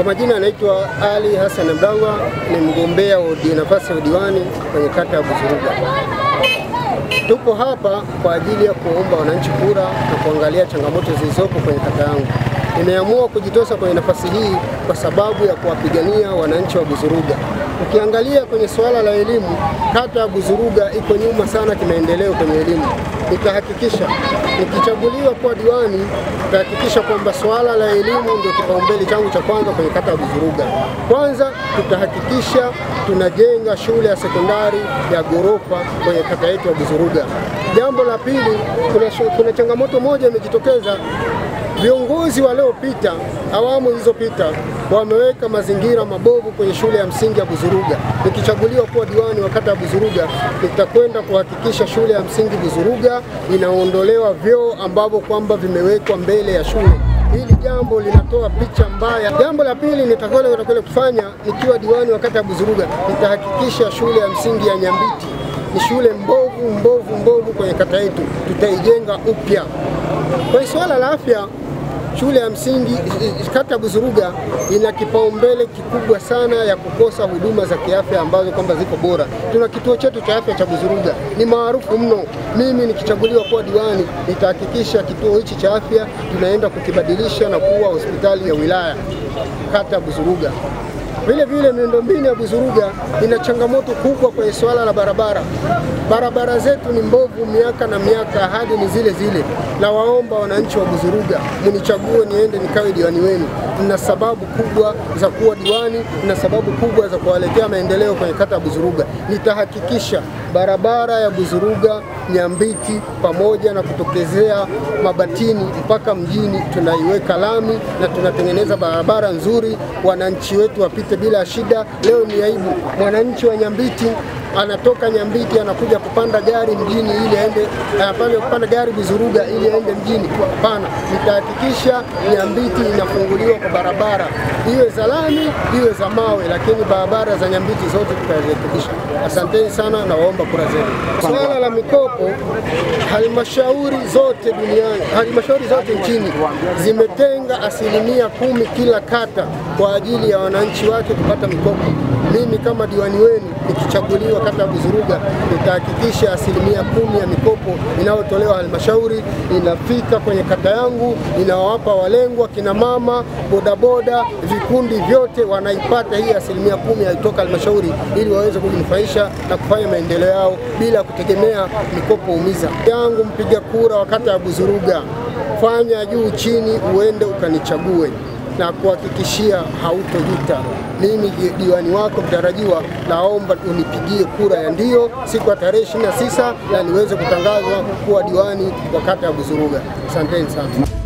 Kwa majina anaitwa Ali Hassan Abdallah, ni mgombea wa nafasi ya udiwani kwenye kata ya Buzuruga. Tupo hapa kwa ajili ya kuomba wananchi kura na kuangalia changamoto zilizopo kwenye kata yangu. Nimeamua kujitosa kwenye nafasi hii kwa sababu ya kuwapigania wananchi wa Buzuruga. Ukiangalia kwenye swala la elimu, kata ya Buzuruga iko nyuma sana kimaendeleo kwenye elimu. Nitahakikisha nikichaguliwa kwa diwani, nitahakikisha kwamba swala la elimu ndio kipaumbele changu cha kwanza kwenye kata ya Buzuruga. Kwanza tutahakikisha tunajenga shule ya sekondari ya ghorofa kwenye kata yetu ya Buzuruga. Jambo la pili, kuna changamoto moja imejitokeza. Viongozi waliopita, awamu zilizopita, wameweka mazingira mabovu kwenye shule ya msingi ya Buzuruga. Nikichaguliwa kuwa diwani wa kata ya Buzuruga, nitakwenda kuhakikisha shule ya msingi Buzuruga inaondolewa vyoo ambavyo kwamba vimewekwa mbele ya shule. Hili jambo linatoa picha mbaya. Jambo la pili nitakwenda kufanya nikiwa diwani wa kata ya Buzuruga, nitahakikisha shule ya msingi ya Nyambiti, ni shule mbovu kwenye kata yetu, tutaijenga upya. Kwa swala la afya, shule ya msingi kata ya Buzuruga ina kipaumbele kikubwa sana ya kukosa huduma za kiafya ambazo kwamba ziko bora. Tuna kituo chetu cha afya cha Buzuruga, ni maarufu mno. Mimi nikichaguliwa kuwa diwani, nitahakikisha kituo hichi cha afya tunaenda kukibadilisha na kuwa hospitali ya wilaya kata ya Buzuruga. Vile vile miundombinu ya Buzuruga ina changamoto kubwa kwenye swala la barabara. Barabara zetu ni mbovu miaka na miaka, hadi ni zile zile. Na waomba wananchi wa Buzuruga, munichague niende nikawe diwani wenu. Nina sababu kubwa za kuwa diwani, nina sababu kubwa za kuwaletea maendeleo kwenye kata ya Buzuruga. Nitahakikisha barabara ya Buzuruga Nyambiti pamoja na kutokezea Mabatini mpaka mjini tunaiweka lami na tunatengeneza barabara nzuri, wananchi wetu wapite bila shida. Leo ni aibu mwananchi wa Nyambiti anatoka Nyambiti anakuja kupanda gari mjini ili aende, kupanda gari Buzuruga ili aende mjini. Hapana, nitahakikisha Nyambiti inafunguliwa kwa barabara, iwe za lami iwe za mawe, lakini barabara za Nyambiti zote tutazirekebisha. Asanteni sana na waomba kura zenu. Swala la mikopo, halmashauri zote duniani, halmashauri zote nchini zimetenga 10% kila kata kwa ajili ya wananchi wake kupata mikopo. Mimi kama diwani wenu nikichaguliwa kata ya Buzuruga, nitahakikisha 10% ya mikopo inayotolewa halmashauri inafika kwenye kata yangu, inawapa walengwa, kina mama, bodaboda, vikundi vyote wanaipata hii 10% haitoka halmashauri, ili waweze kujinufaisha na kufanya maendeleo yao bila kutegemea mikopo umiza. Yangu mpiga kura wa kata ya Buzuruga, fanya juu chini uende ukanichague na kuhakikishia hautojuta. Mimi diwani wako mtarajiwa, naomba unipigie kura ya ndio siku ya tarehe 29 na niweze kutangazwa kuwa diwani wa kata ya Buzuruga. Asanteni sana.